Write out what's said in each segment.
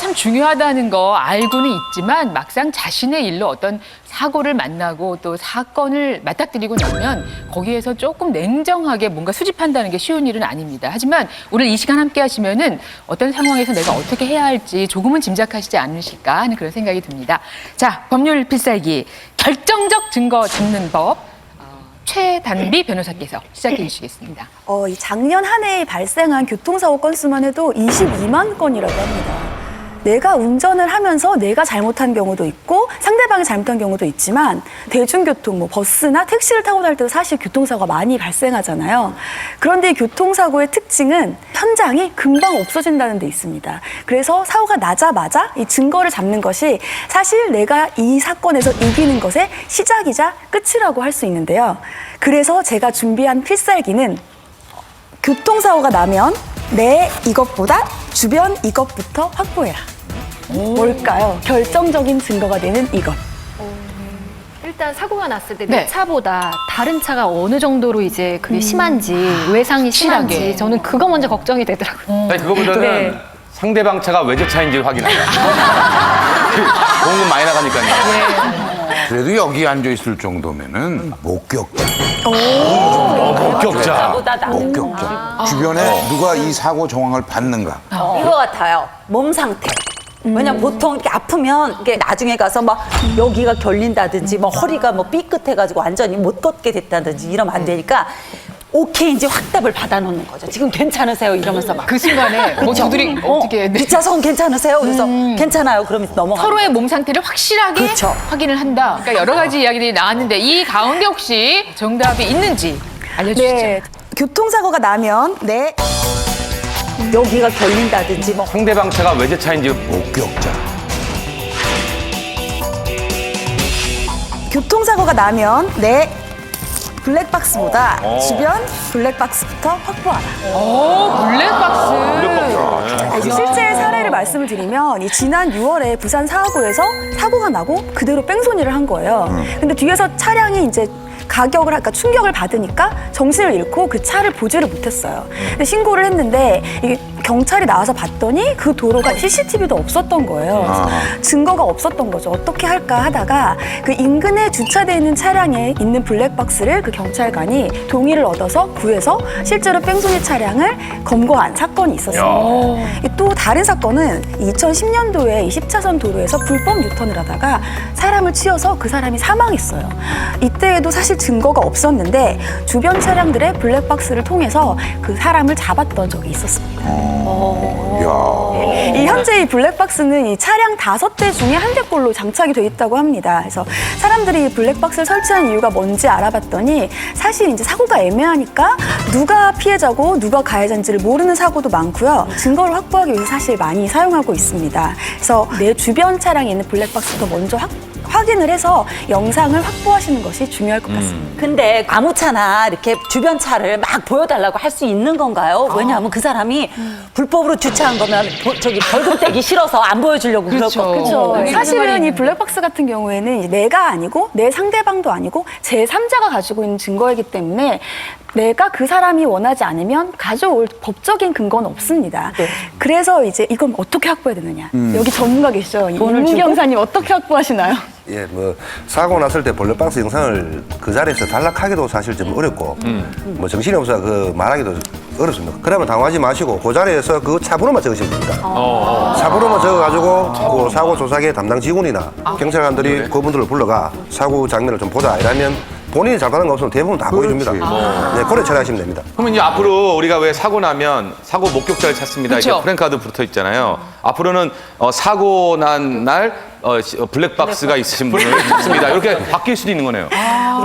참 중요하다는 거 알고는 있지만 막상 자신의 일로 어떤 사고를 만나고 또 사건을 맞닥뜨리고 나면 거기에서 조금 냉정하게 뭔가 수집한다는 게 쉬운 일은 아닙니다. 하지만 오늘 이 시간 함께 하시면은 어떤 상황에서 내가 어떻게 해야 할지 조금은 짐작하시지 않으실까 하는 그런 생각이 듭니다. 자, 법률 필살기 결정적 증거 잡는 법. 최단비 변호사께서 시작해 주시겠습니다. 이 작년 한 해에 발생한 교통사고 건수만 해도 22만 건이라고 합니다. 내가 운전을 하면서 내가 잘못한 경우도 있고 상대방이 잘못한 경우도 있지만 대중교통, 뭐 버스나 택시를 타고 다닐 때도 사실 교통사고가 많이 발생하잖아요. 그런데 이 교통사고의 특징은 현장이 금방 없어진다는 데 있습니다. 그래서 사고가 나자마자 이 증거를 잡는 것이 사실 내가 이 사건에서 이기는 것의 시작이자 끝이라고 할 수 있는데요. 그래서 제가 준비한 필살기는 교통사고가 나면 내 이것보다 주변 이것부터 확보해라. 뭘까요? 결정적인 증거가 되는 이것. 일단 사고가 났을 때 네. 내 차보다 다른 차가 어느 정도로 이제 그게 심한지, 외상이 확실하게. 심한지 저는 그거 먼저 걱정이 되더라고요. 아니, 그거보다는 네. 상대방 차가 외제차인지 확인하자. 공금 많이 나가니까요. 그래도 여기 앉아 있을 정도면은 목격자. 목격자. 목격자. 주변에 누가 이 사고 정황을 봤는가. 이거 같아요. 몸 상태. 왜냐면 보통 이렇게 아프면 이게 나중에 가서 막 여기가 결린다든지 뭐 허리가 뭐 삐끗해가지고 완전히 못 걷게 됐다든지 이러면 안 되니까 오케이 이제 확답을 받아놓는 거죠. 지금 괜찮으세요? 이러면서 막. 그 순간에 모두들이 어떻게 뒷좌석 괜찮으세요? 그래서 괜찮아요. 그러면 넘어가. 서로의 몸 상태를 확실하게 그렇죠. 확인을 한다. 그러니까 여러 가지 이야기들이 나왔는데 이 가운데 혹시 정답이 있는지 알려주시죠. 네. 교통사고가 나면 내 여기가 결린다든지 뭐 상대방 차가 외제차인지 목격자. 교통사고가 나면 내 블랙박스보다 주변 블랙박스부터 확보하라. 블랙박스. 실제 사례를 말씀을 드리면 이 지난 6월에 부산 사고에서 사고가 나고 그대로 뺑소니를 한 거예요. 근데 뒤에서 차량이 이제 그러니까 충격을 받으니까 정신을 잃고 그 차를 보지를 못했어요. 근데 신고를 했는데 이게 경찰이 나와서 봤더니 그 도로가 CCTV도 없었던 거예요. 그래서 증거가 없었던 거죠. 어떻게 할까 하다가 그 인근에 주차되어 있는 차량에 있는 블랙박스를 그 경찰관이 동의를 얻어서 구해서 실제로 뺑소니 차량을 검거한 사건이 있었어요. 또 다른 사건은 2010년도에 10차선 도로에서 불법 유턴을 하다가 사람을 치여서 그 사람이 사망했어요. 이때에도 사실 증거가 없었는데 주변 차량들의 블랙박스를 통해서 그 사람을 잡았던 적이 있었습니다. 이 현재 이 블랙박스는 이 차량 5대 중에 1대꼴로 장착이 돼 있다고 합니다. 그래서 사람들이 블랙박스를 설치한 이유가 뭔지 알아봤더니 사실 이제 사고가 애매하니까 누가 피해자고 누가 가해자인지를 모르는 사고도 많고요. 증거를 확보하기 위해서 사실 많이 사용하고 있습니다. 그래서 내 주변 차량에 있는 블랙박스부터 먼저 확인을 해서 영상을 확보하시는 것이 중요할 것 같습니다. 근데 아무 차나 이렇게 주변 차를 막 보여달라고 할 수 있는 건가요? 왜냐하면 그 사람이 불법으로 주차한 거면 저기 벌금 떼기 싫어서 안 보여주려고 그럴 거고. 그렇죠. 사실은 이 블랙박스 같은 경우에는 이제 내가 아니고 내 상대방도 아니고 제3자가 가지고 있는 증거이기 때문에 내가 그 사람이 원하지 않으면 가져올 법적인 근거는 없습니다. 그래서 이제 이건 어떻게 확보해야 되느냐. 여기 전문가 계시죠? 이문기 형사님 어떻게 확보하시나요? 예, 뭐 사고 났을 때 블랙박스 영상을 그 자리에서 단락하기도 사실 좀 어렵고 뭐 정신이 없어 그 말하기도 어렵습니다. 그러면 당황하지 마시고 그 자리에서 그 차번호만 적으시면 됩니다. 차번호만 적어가지고 그 사고 조사계 담당 직원이나 경찰관들이 그분들을 불러가 사고 장면을 좀 보자 이러면 본인이 잘못한 거 없으면 대부분 다 보여줍니다. 네, 그래 처리하시면 됩니다. 그러면 이제 앞으로 우리가 왜 사고 나면 사고 목격자를 찾습니다. 그쵸. 이렇게 프랭카드 붙어 있잖아요. 앞으로는 사고 난 날 블랙박스가 있으신 분을 찾습니다. 이렇게 바뀔 수도 있는 거네요.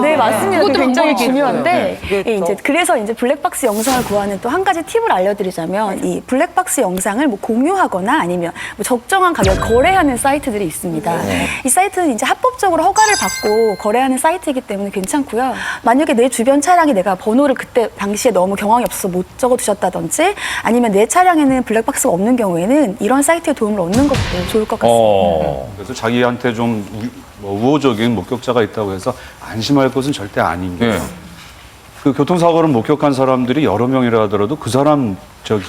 네, 맞습니다. 그것도 그게 굉장히 방법이겠어요. 중요한데, 예, 이제 그래서 이제 블랙박스 영상을 구하는 또 한 가지 팁을 알려드리자면, 이 블랙박스 영상을 뭐 공유하거나 아니면 뭐 적정한 가격에 거래하는 사이트들이 있습니다. 이 사이트는 이제 합법적으로 허가를 받고 거래하는 사이트이기 때문에 괜찮고요. 만약에 내 주변 차량이 내가 번호를 그때 당시에 너무 경황이 없어서 못 적어두셨다든지, 아니면 내 차량에는 블랙박스가 없는 경우에는 이런 사이트의 도움을 얻는 것도 좋을 것 같습니다. 그래서 자기한테 좀 우호적인 목격자가 있다고 해서 안심할 것은 절대 아닌 게 그 교통사고를 목격한 사람들이 여러 명이라 하더라도 그 사람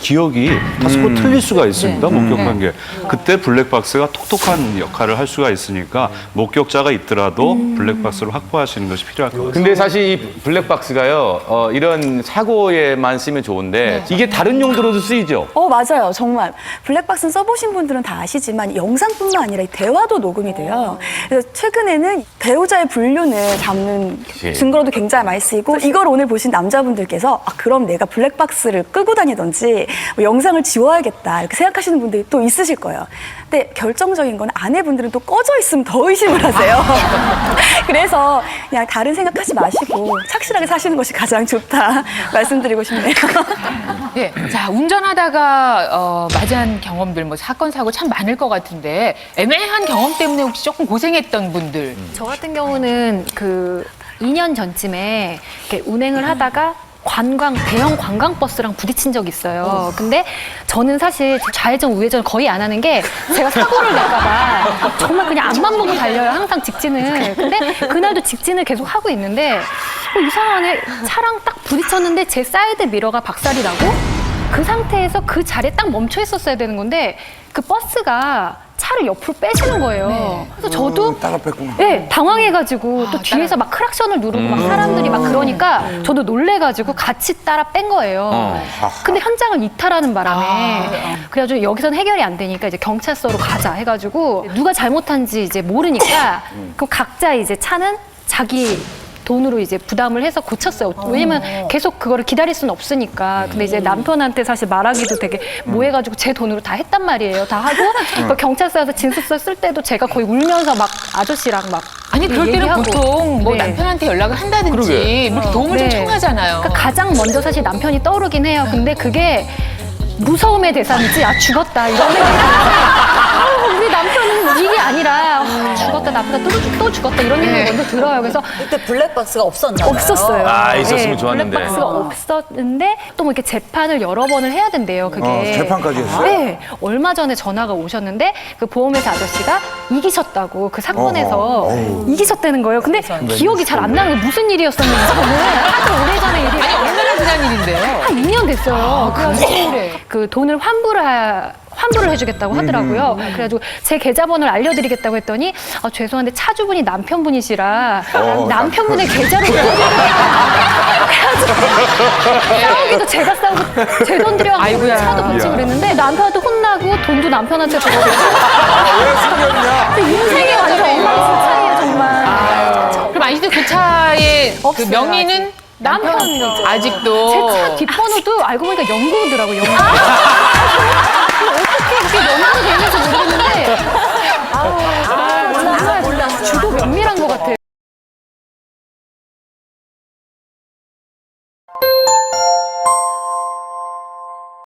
기억이 다소 틀릴 수가 있습니다. 목격한 게. 그때 블랙박스가 톡톡한 역할을 할 수가 있으니까 목격자가 있더라도 블랙박스를 확보하시는 것이 필요할 것 같습니다. 근데 사실 이 블랙박스가요, 이런 사고에만 쓰면 좋은데 이게 다른 용도로도 쓰이죠? 맞아요. 정말. 블랙박스는 써보신 분들은 다 아시지만 영상뿐만 아니라 이 대화도 녹음이 돼요. 그래서 최근에는 배우자의 불륜을 담는 증거로도 굉장히 많이 쓰이고 이걸 오늘 보신 남자분들께서 그럼 내가 블랙박스를 끄고 다니던지 뭐 영상을 지워야겠다 이렇게 생각하시는 분들이 또 있으실 거예요. 근데 결정적인 건 아내분들은 또 꺼져 있으면 더 의심을 하세요. 그래서 그냥 다른 생각하지 마시고 착실하게 사시는 것이 가장 좋다 말씀드리고 싶네요. 예. 자, 운전하다가 맞이한 경험들, 뭐 사건 사고 참 많을 것 같은데 애매한 경험 때문에 혹시 조금 고생했던 분들. 저 같은 경우는 그 2년 전쯤에 이렇게 운행을 하다가 대형 관광버스랑 부딪힌 적이 있어요. 근데 저는 사실 좌회전, 우회전 거의 안 하는 게 제가 사고를 낼까봐 정말 그냥 앞만 보고 달려요. 항상 직진을. 근데 그날도 직진을 계속 하고 있는데 이상하네. 차랑 딱 부딪혔는데 제 사이드 미러가 박살이 나고 그 상태에서 그 자리에 딱 멈춰 있었어야 되는 건데 그 버스가 차를 옆으로 빼시는 거예요. 그래서 저도 따라 뺐구나. 네, 당황해가지고 또 뒤에서 막 크락션을 누르고 막 사람들이 막 그러니까 저도 놀래가지고 같이 따라 뺀 거예요. 근데 현장을 이탈하는 바람에 그래가지고 여기선 해결이 안 되니까 이제 경찰서로 가자 해가지고 누가 잘못한지 이제 모르니까 그럼 각자 이제 차는 자기 돈으로 이제 부담을 해서 고쳤어요. 왜냐면 계속 그거를 기다릴 수는 없으니까. 근데 이제 남편한테 사실 말하기도 되게 뭐해가지고 제 돈으로 다 했단 말이에요. 다 하고 경찰서에서 진술서 쓸 때도 제가 거의 울면서 막 아저씨랑 막 아니, 그럴 때는 얘기하고. 보통 뭐 네. 남편한테 연락을 한다든지 그러게. 뭐 이렇게 도움을 좀 네. 청하잖아요. 그러니까 가장 먼저 사실 남편이 떠오르긴 해요. 근데 그게 무서움의 대상이지, 죽었다 이러면 우리 남편은 이게 아니라 죽었다, 나보다 또 죽었다 이런 얘기를 먼저 들어요. 그래서 그때 블랙박스가 없었나요? 없었어요. 있었으면 좋았는데. 블랙박스가 없었는데 또 뭐 이렇게 재판을 여러 번을 해야 된대요. 그게. 재판까지 했어요? 네. 얼마 전에 전화가 오셨는데 그 보험회사 아저씨가 이기셨다고 그 사건에서 이기셨다는 거예요. 근데 기억이 잘 안 나는 거예요. 무슨 일이었었는지 저는 아주 오래전에 일이 아니, 얼마나 지난 일인데요? 한 2년 됐어요. 그래가지고 그래. 그 돈을 환불을 해주겠다고 하더라고요. 그래가지고 제 계좌번호를 알려드리겠다고 했더니 죄송한데 차주분이 남편분이시라 남편분의 계좌로 싸우기도 제가 싸우고 제 돈 들여갖고 아이고야. 차도 고치고 그랬는데 남편한테 혼나고 돈도 남편한테 주고 근데 인생이 완전 엉망진창이에요 정말. 그럼 아직도 그 차의 그 없어요, 명의는 남편이죠. 아직도. 제 차 뒷번호도 알고 보니까 영구더라고요. 영구. 어떻게 이렇게 영구가 되는지 모르겠는데 정말 주도 면밀한 것 같아요.